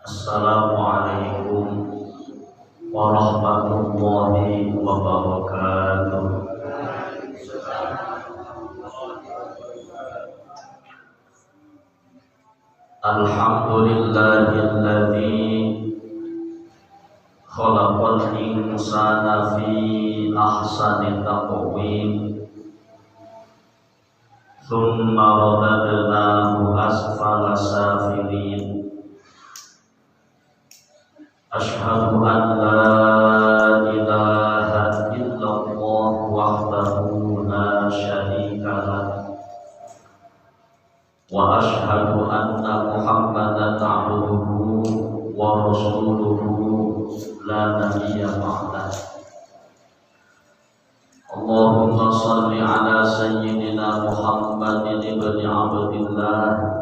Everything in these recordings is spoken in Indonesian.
Assalamualaikum warahmatullahi wabarakatuh. Alhamdulillahilladzi khalaqal insana fi ahsani taqwim thumma radadnahu asfala safilin. Ashhadu an la ilaha illallah wahdahu la syarika lah wa ashhadu anna Muhammadan abduhu wa rasuluhu la nabiyya ba'dah. Allahumma salli ala sayyidina Muhammadin ibni Abdillah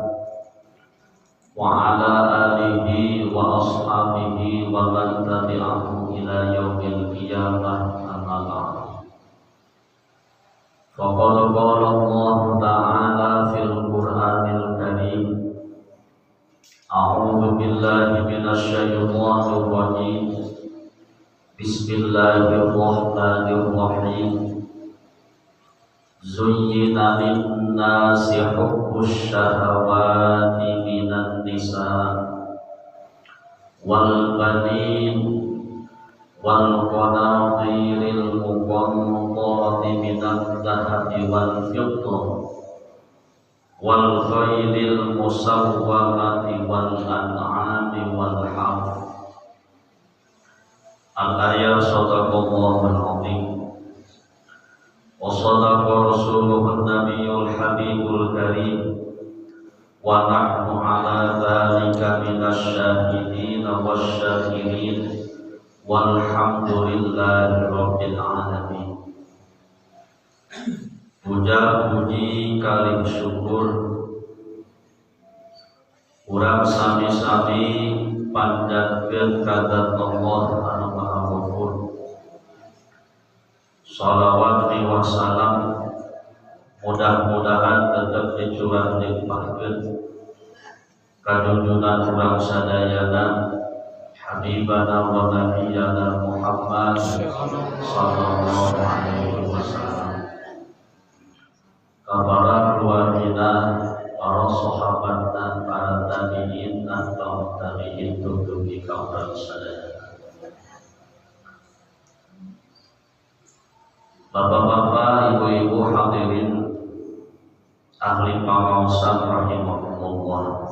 wa ala alihi wa ashabihi wa man tabi'ahum ila yaumil qiyamah, amma ba'd. Faqad qala Allah ta'ala fil Qur'anil Karim, a'udzu billahi minasy syaithanir rajim. Bismillahirrahmanirrahim. Zuyyina lin-nasi hubbus syahawati minan nisa wal banin wal qanatiril muqantarati minadh dhahabi wal fiddah wal khaylil musawwamati wal an'ami wal harth. Al-ayat. Shadaqallahul azim wa sadaqa rasuluhun nabiyyul habibul karim wa nahnu ala dhalika minasy syahidin wasyakirin walhamdulillahi rabbil alamin. Puja-puji kalih syukur urang sami-sami panjatkeun ka Zat Allah anu Maha Ghafur. Shalawat wa salam mudah-mudahan tetap dicurah limpahkeun ka junjungan urang sadayana Habibana wa Nabiyana Muhammad sallallahu alaihi wasallam, ka para keluargina, para sahabatna, para tabi'in atau tabi'in tutupi ka urang sadayana. Bapak-bapak, ibu-ibu hadirin ahli pangaosan rahimahumullah.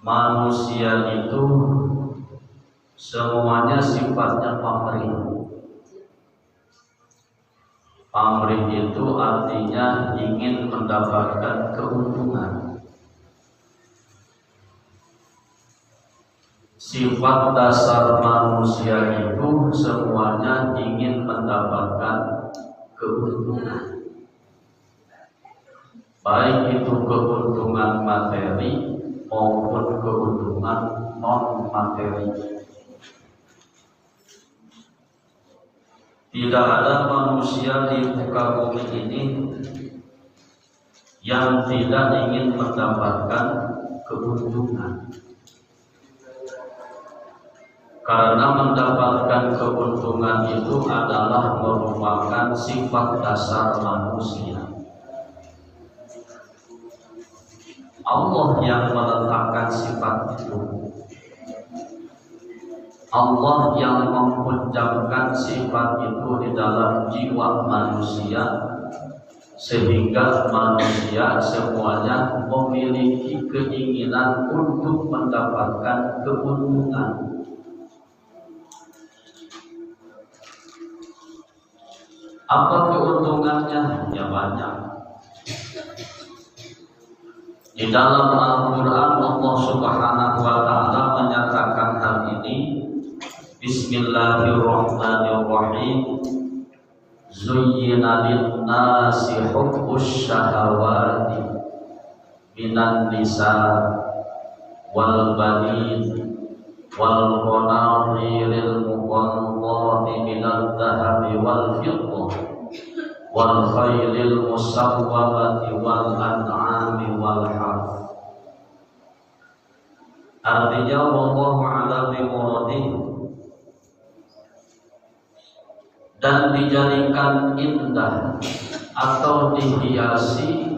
Manusia itu semuanya sifatnya pamrih. Pamrih itu artinya ingin mendapatkan keuntungan. Sifat dasar manusia itu semuanya ingin mendapatkan keuntungan, baik itu keuntungan materi maupun keuntungan non materi. Tidak ada manusia di muka bumi ini yang tidak ingin mendapatkan keuntungan. Karena mendapatkan keuntungan itu adalah merupakan sifat dasar manusia. Allah yang meletakkan sifat itu. Allah yang memunjamkan sifat itu di dalam jiwa manusia, sehingga manusia semuanya memiliki keinginan untuk mendapatkan keuntungan. Apa keuntungannya? Ya banyak. Di dalam Al-Quran Allah Subhanahu wa Ta'ala menyatakan hal ini. Bismillahirrahmanirrahim. Zuyyina lin-nasi hubbus syahawati minan nisa wal banin wal qanatiril muqantarati minadh dhahabi wal fiddah wal khaylil musawwamati wal an'ami wal harth. Artinya wallahu a'lam bimuradih, dan dijadikan indah atau dihiasi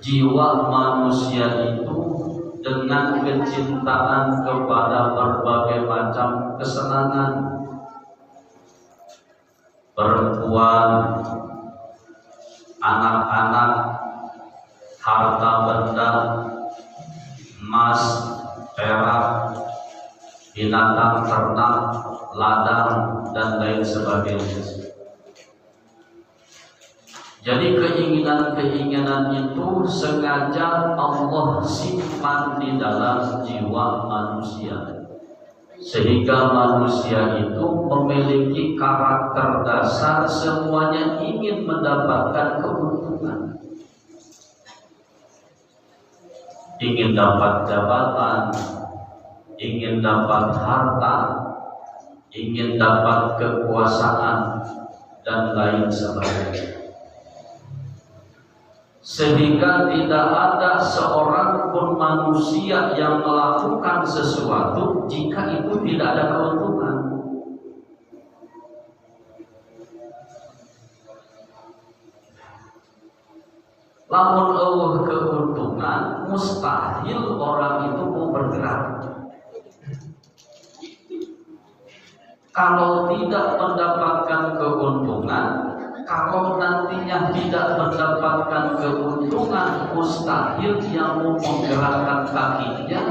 jiwa manusia itu dengan kecintaan kepada berbagai macam kesenangan, perempuan, anak-anak, harta benda, emas, perak, binatang ternak, ladang, dan lain sebagainya. Jadi keinginan-keinginan itu sengaja Allah simpan di dalam jiwa manusia, sehingga manusia itu memiliki karakter dasar semuanya ingin mendapatkan keuntungan, ingin dapat jabatan, ingin dapat harta, ingin dapat kekuasaan, dan lain sebagainya. Sehingga tidak ada seorang pun manusia yang melakukan sesuatu jika itu tidak ada keuntungan. Lamun Allah keuntungan, mustahil orang itu mau bergerak. Kalau tidak mendapatkan keuntungan, kalau nantinya tidak mendapatkan keuntungan, mustahil yang mau menggerakkan kakinya,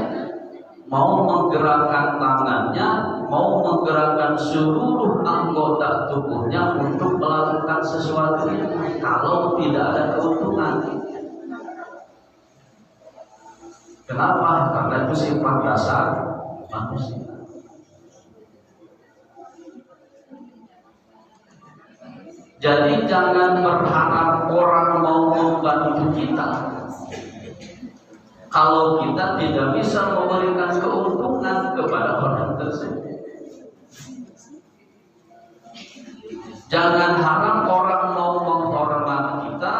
mau menggerakkan tangannya, mau menggerakkan seluruh anggota tubuhnya untuk melakukan sesuatu kalau tidak ada keuntungan. Kenapa? Karena itu sifat dasar manusia. Jadi jangan berharap orang mau membantu kita kalau kita tidak bisa memberikan keuntungan kepada orang tersebut. Jangan harap orang mau menghormati kita,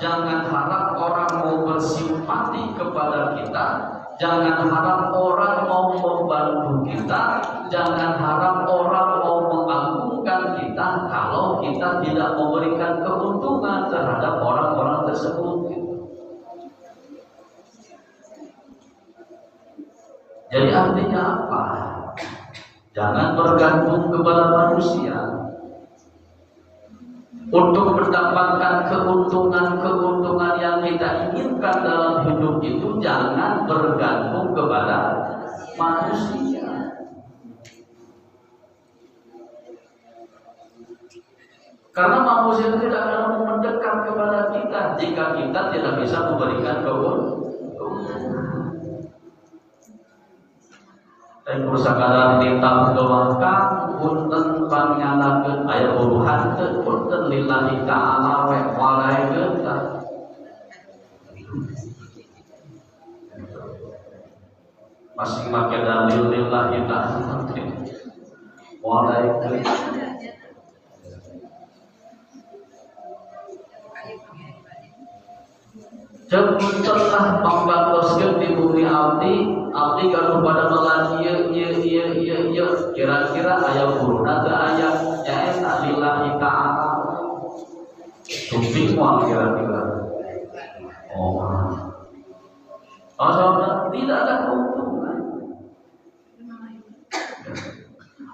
jangan harap orang mau bersimpati kepada kita, jangan harap orang mau membantu kita, jangan harap orang mau mengagungkan kita kalau kita tidak memberikan keuntungan terhadap orang-orang tersebut. Jadi artinya apa? Jangan bergantung kepada manusia. Untuk mendapatkan keuntungan-keuntungan yang kita inginkan dalam hidup itu, jangan bergantung kepada manusia. Karena manusia itu tidak akan mendekat kepada kita jika kita tidak bisa memberikan keuntungan. Dan pusakala ditambah doakan punten panyanakeun aya uruhan teu punten lillahi ta'ala we walaekeun masing make dalil lillahi ta'ala walaekeun. Cepuntenlah mangkatoskeun di bumi abdi kalau pada melan iya kira-kira aya hurufna teu aya nyaeta lillahi ta'ala tuping moal kira-kira. Saudara, tidak ada keuntungan.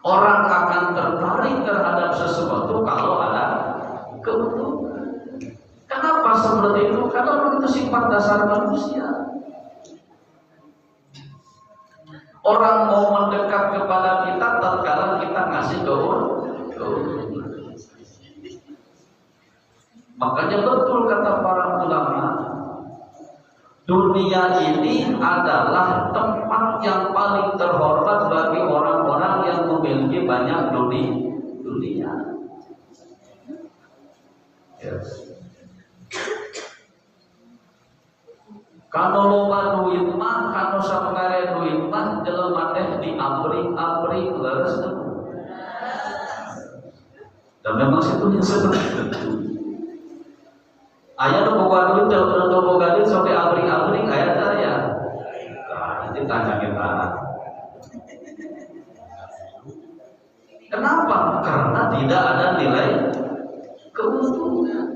Orang akan tertarik terhadap sesuatu kalau ada keuntungan. Kenapa seperti itu? Karena itu sifat dasar manusia. Orang mau mendekat kepada kita tatkala kita ngasih keuntungan. Makanya betul kata para ulama, dunia ini adalah tempat yang paling terhormat bagi orang-orang yang memiliki banyak dunia. Yes. Kalau loba duit mah, kalau sabangare duit mah, jelema teh diabring-abring leres. Dan memang situnya seperti itu. Aya nu boga duit teu boga duit sok diabring-abring aya teh ya. Nah, nanti tanya kita. Kenapa? Karena tidak ada nilai keuntungan.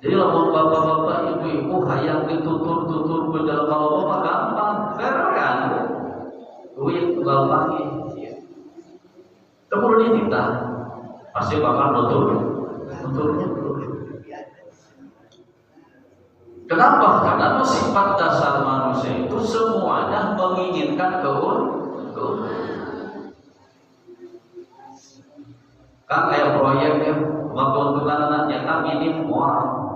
Jadi lamun bapak-bapak, ibu-ibu hayang ditutur-tutur ke dalam bapak gampang, bener kan? Duit gampang ini. Kemudian kita pasti bakal nuturnya. Kenapa? Karena sifat dasar manusia itu semuanya menginginkan keuntungan. Kan kayak proyek ya, keuntungan anaknya kan minim moral.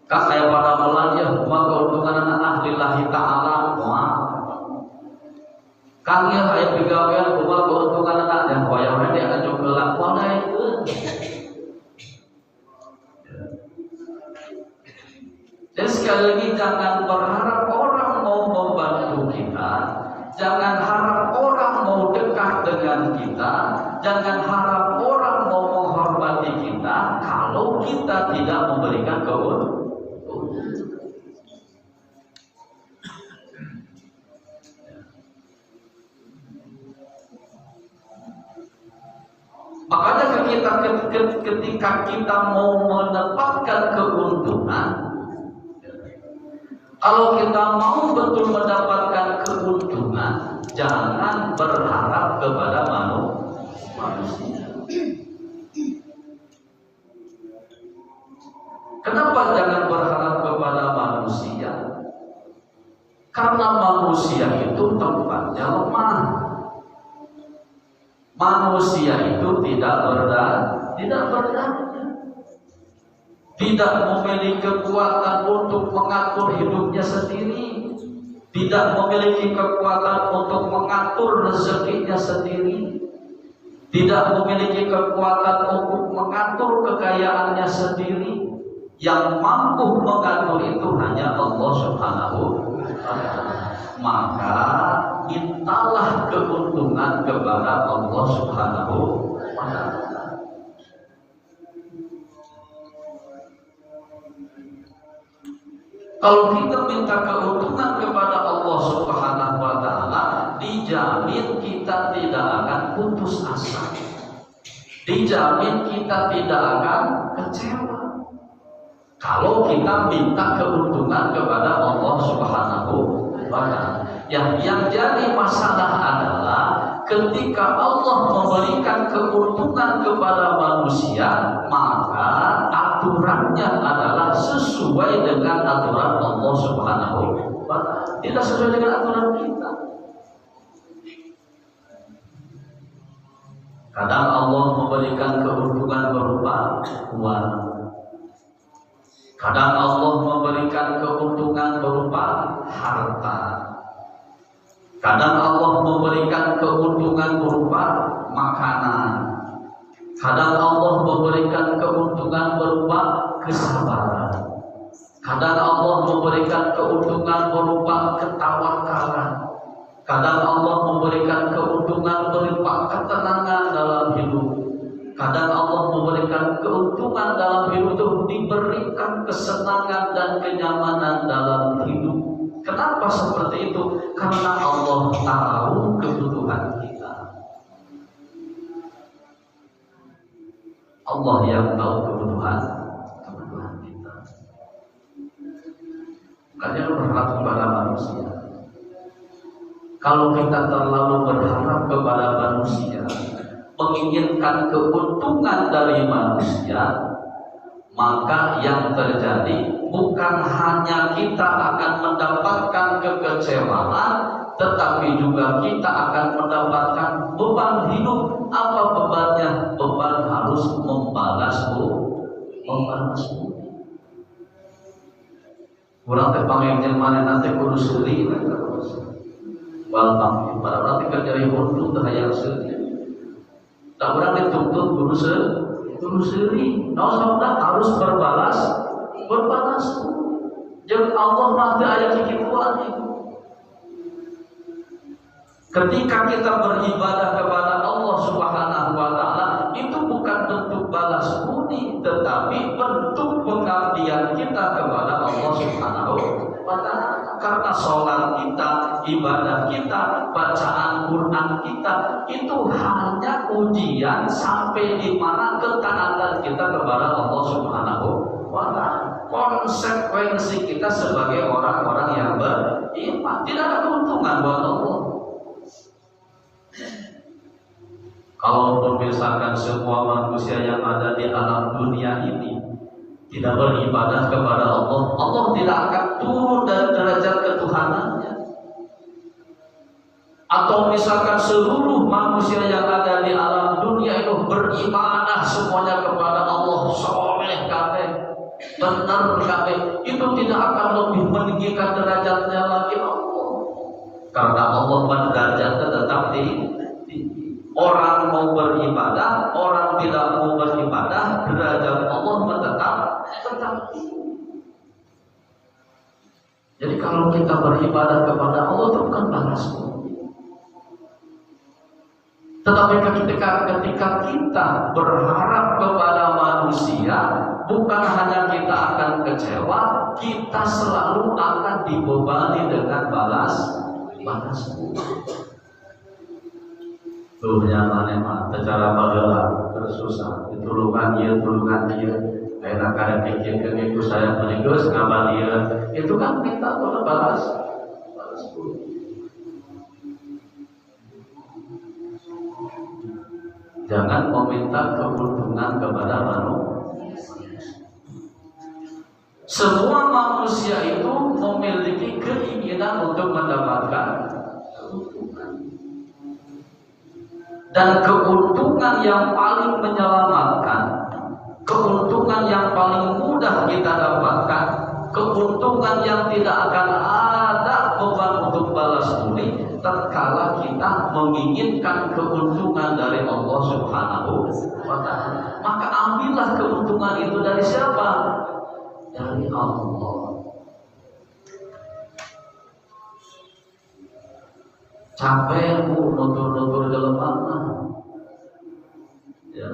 Kan kayak pada bulan ya, keuntungan anak ahli lahi ta'ala moral. Kan ya kayak pegawai keuntungan anak dan koyongnya dia akan coba lakukan itu. Jadi sekali lagi jangan berharap orang mau membantu kita, jangan harap orang mau dekat dengan kita, jangan harap orang mau menghormati kita kalau kita tidak memberikan keuntungan. Makanya ketika kita mau mendapatkan keuntungan, kalau kita mau betul mendapatkan keuntungan, jangan berharap kepada manusia. Kenapa jangan berharap kepada manusia? Karena manusia itu tempatnya lemah. Manusia itu tidak berdaya, tidak memiliki kekuatan untuk mengatur hidupnya sendiri, tidak memiliki kekuatan untuk mengatur rezekinya sendiri, tidak memiliki kekuatan untuk mengatur kekayaannya sendiri. Yang mampu mengatur itu hanya Allah Subhanahu wa Ta'ala. Maka mintalah keuntungan kepada Allah Subhanahu wa Ta'ala. Kalau kita minta keuntungan kepada Allah Subhanahu wa Ta'ala, dijamin kita tidak akan putus asa, dijamin kita tidak akan kecewa. Kalau kita minta keuntungan kepada Allah Subhanahu wa Ta'ala, yang jadi masalah adalah ketika Allah memberikan keuntungan kepada manusia, maka aturannya adalah sesuai dengan aturan Allah Subhanahu wa Ta'ala, tidak sesuai dengan aturan kita. Kadang Allah memberikan keuntungan berupa uang, kadang Allah memberikan keuntungan berupa harta, kadang Allah memberikan keuntungan berupa makanan, kadang Allah memberikan keuntungan berupa kesabaran, kadang Allah memberikan keuntungan berupa ketawakalan, kadang Allah memberikan keuntungan berupa ketenangan dalam hidup, kadang Allah memberikan keuntungan dalam hidup itu diberikan kesenangan dan kenyamanan dalam hidup. Kenapa seperti itu? Karena Allah tahu kebutuhan kita. Allah yang tahu kebutuhan kita. Makanya berharap kepada manusia. Kalau kita terlalu berharap kepada manusia, menginginkan keuntungan dari manusia, maka yang terjadi bukan hanya kita akan mendapatkan kekecewaan, tetapi juga kita akan mendapatkan beban hidup. Apa bebannya? Beban harus membalas budi. Kurang terpanggil jelmaan nanti kudu seuli, balbang. Pada nanti kerjanya untung terhayal seuli. Tak orang dituntut kudu seuli. Nah, harus berbalas. Jangan Allah nanti ayat kikuan itu. Ketika kita beribadah kepada Allah Subhanahu wa ibadah kita, bacaan Quran kita, itu hanya ujian sampai di mana ketaatan kita kepada Allah Subhanahu wa Ta'ala. Konsekuensi kita sebagai orang-orang yang beriman, tidak ada keuntungan buat Allah. Kalau misalkan semua manusia yang ada di alam dunia ini tidak beribadah kepada Allah, Allah tidak akan turun dari derajat ketuhanannya. Atau misalkan seluruh manusia yang ada di alam dunia itu beribadah semuanya kepada Allah, soleh kabeh, benar kabeh, itu tidak akan lebih meninggikan derajatnya lagi Allah. Karena Allah derajatnya tetap tinggi. Orang mau beribadah, orang tidak mau beribadah, derajat Allah tetap tinggi. Jadi kalau kita beribadah kepada Allah itu bukan balas budi. Tetapi ketika kita berharap kepada manusia, bukan hanya kita akan kecewa, kita selalu akan dibebani dengan balas budi. Tuh yang mana secara bagaimana tersusah, ditulungan dia, enak ada pikir itu saya menegus ngabar dia, itu kan kita boleh balas budi. Jangan meminta keuntungan kepada manusia. Semua manusia itu memiliki keinginan untuk mendapatkan keuntungan. Dan keuntungan yang paling menyelamatkan, keuntungan yang paling mudah kita dapatkan, keuntungan yang tidak akan ada beban untuk balas budi, tatkala kita menginginkan keuntungan dari Allah Subhanahu wa Ta'ala. Maka ambillah keuntungan itu dari siapa? Dari Allah. Capek nutur-nutur jelema, ya.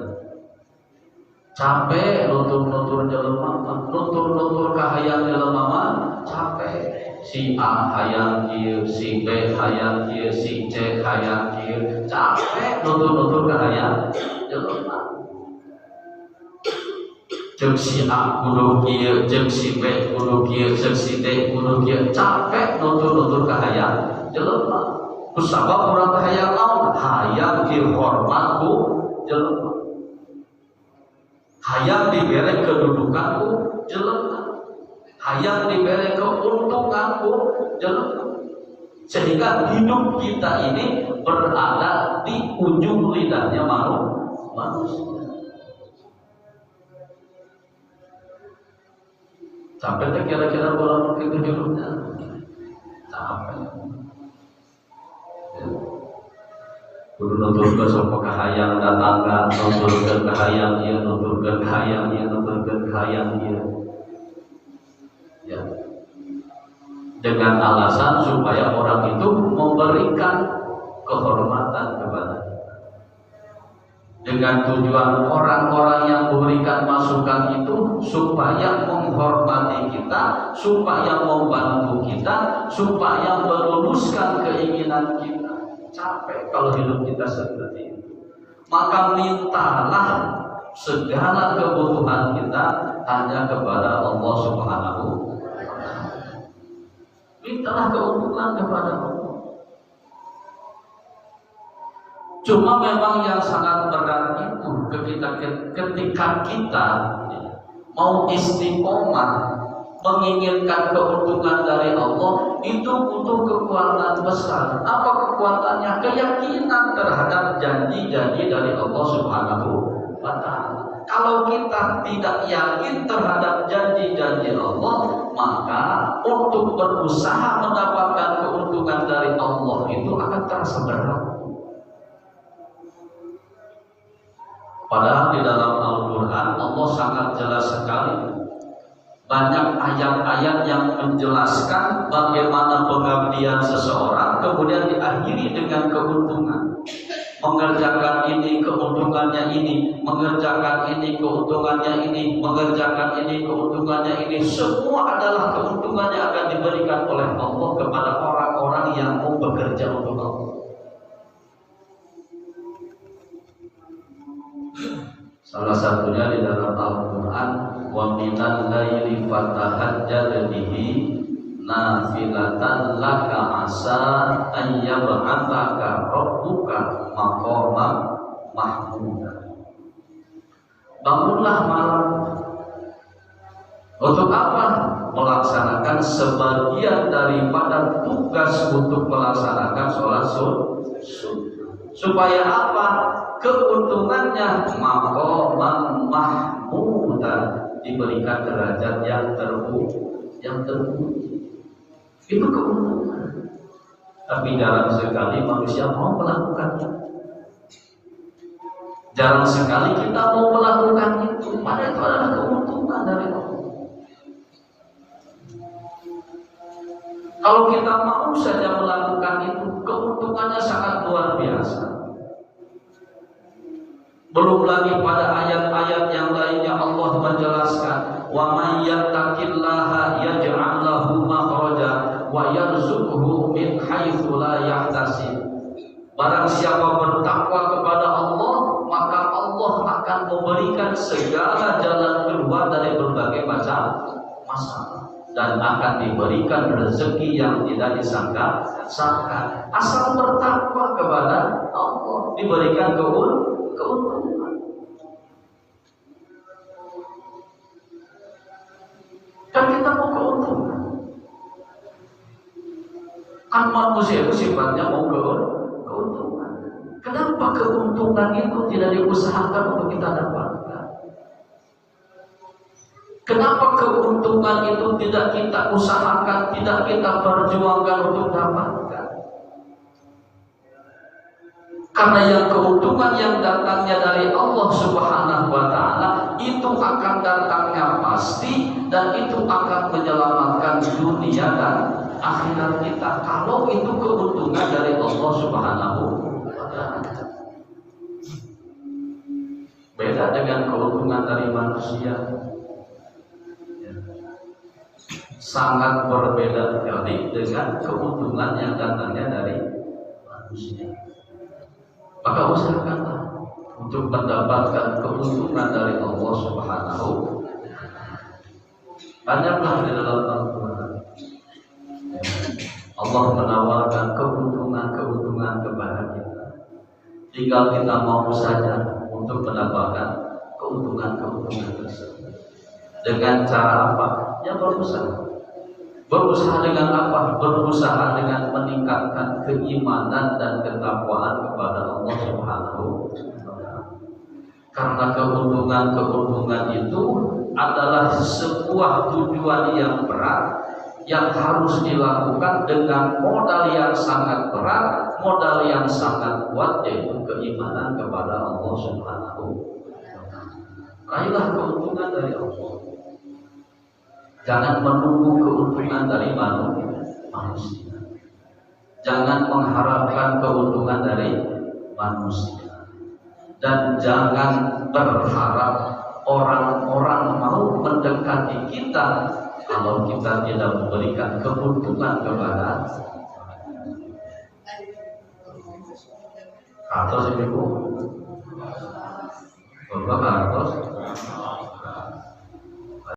Capek nutur-nutur jelema, nutur-nutur kahayang jelema, capek. Si A hayang kieu, si B hayang kieu, si C hayang kieu, capek nutur-nutur kahayang jelema. Jeung si A kudu kieu, jeung si B kudu kieu, jeung si D kudu kieu, capek nutur-nutur kahayang jelema. Kusabab urang hayang naon? Hayang dihormat ku jelema. Hayang dibere kedudukan ku jelema. Hayang diberi keuntungan ku jelema. Sehingga hidup kita ini berada di ujung lidahnya manusia. Sampai kira-kira bola begitu hidupnya. Sampai kudu nuturkeun sok kahayang datangkan, nuturkeun kahayang ieu, nuturkeun kahayang ieu, nuturkeun kahayang ieu. Ya. Dengan alasan supaya orang itu memberikan kehormatan kepada kita. Dengan tujuan orang-orang yang memberikan masukan itu supaya menghormati kita, supaya membantu kita, supaya meluluskan keinginan kita. Capek kalau hidup kita seperti itu. Maka mintalah segala kebutuhan kita hanya kepada Allah Subhanahu wa Ta'ala. Mintalah keuntungan kepada Allah. Cuma memang yang sangat berat itu ketika kita mau istiqomah menginginkan keuntungan dari Allah, itu butuh kekuatan besar. Apa kekuatannya? Keyakinan terhadap janji-janji dari Allah Subhanahu wa Ta'ala. Kalau kita tidak yakin terhadap janji-janji Allah, maka untuk berusaha mendapatkan keuntungan dari Allah itu akan terasa berat. Padahal di dalam Al-Quran Allah sangat jelas sekali. Banyak ayat-ayat yang menjelaskan bagaimana pengabdian seseorang kemudian diakhiri dengan keuntungan. Mengerjakan ini keuntungannya ini, mengerjakan ini keuntungannya ini, mengerjakan ini keuntungannya ini. Semua adalah keuntungan yang akan diberikan oleh Allah kepada orang-orang orang yang mau bekerja untuk Allah. Salah satunya di dalam Al-Quran, wa minal laili fatahajjad bihi nafilatan laka asa an yab'atsaka rabbuka maqaman mahmuda. Bangunlah malam. Untuk apa? Melaksanakan sebagian daripada tugas untuk melaksanakan sholat sunnah. Supaya apa? Keuntungannya maqaman mahmuda, diberikan derajat yang terpuji. Itu keuntungan. Tapi jarang sekali manusia mau melakukannya. Jarang sekali kita mau melakukan itu. Padahal itu adalah keuntungan dari Allah. Kalau kita mau saja melakukan itu, keuntungannya sangat luar biasa. Belum lagi pada ayat-ayat yang lainnya Allah menjelaskan, wa may yattaqillaha yaj'al lahu makhraja wa yarzuqhu min haitsu la yahtasib. Barang siapa bertakwa kepada Allah, maka Allah akan memberikan segala jalan keluar dari berbagai macam masalah dan akan diberikan rezeki yang tidak disangka-sangka. Asal bertakwa kepada Allah, diberikan keuntungan. Kan kita mau keuntungan. Kan manusia itu sifatnya mau keuntungan. Kenapa keuntungan itu tidak diusahakan untuk kita dapatkan? Kenapa keuntungan itu tidak kita usahakan, tidak kita perjuangkan untuk dapatkan? Karena yang keuntungan yang datangnya dari Allah Subhanahu wa Ta'ala itu akan datangnya pasti, dan itu akan menyelamatkan dunia dan akhirat kita. Kalau itu keuntungan dari Allah Subhanahu wa Ta'ala. Beda dengan keuntungan dari manusia. Sangat berbeda sekali dengan keuntungan yang datangnya dari manusia. Maka usahakanlah untuk mendapatkan keuntungan dari Allah Subhanahu. Banyaklah di dalam Al-Quran Allah menawarkan keuntungan kepada kita. Tinggal kita mau saja untuk mendapatkan keuntungan tersebut. Dengan cara apa? Ya berusaha. Berusaha dengan apa? Berusaha dengan meningkatkan keimanan dan ketakwaan kepada Allah Subhanahu wa Ta'ala. Karena keuntungan itu adalah sebuah tujuan yang berat yang harus dilakukan dengan modal yang sangat berat, modal yang sangat kuat, yaitu keimanan kepada Allah Subhanahu wa Ta'ala. Raihlah keuntungan dari Allah. Jangan menunggu keuntungan dari manusia. Jangan mengharapkan keuntungan dari manusia. Dan jangan berharap orang-orang mau mendekati kita kalau kita tidak memberikan keuntungan kepada Kartos ibu. Bapak Kartos.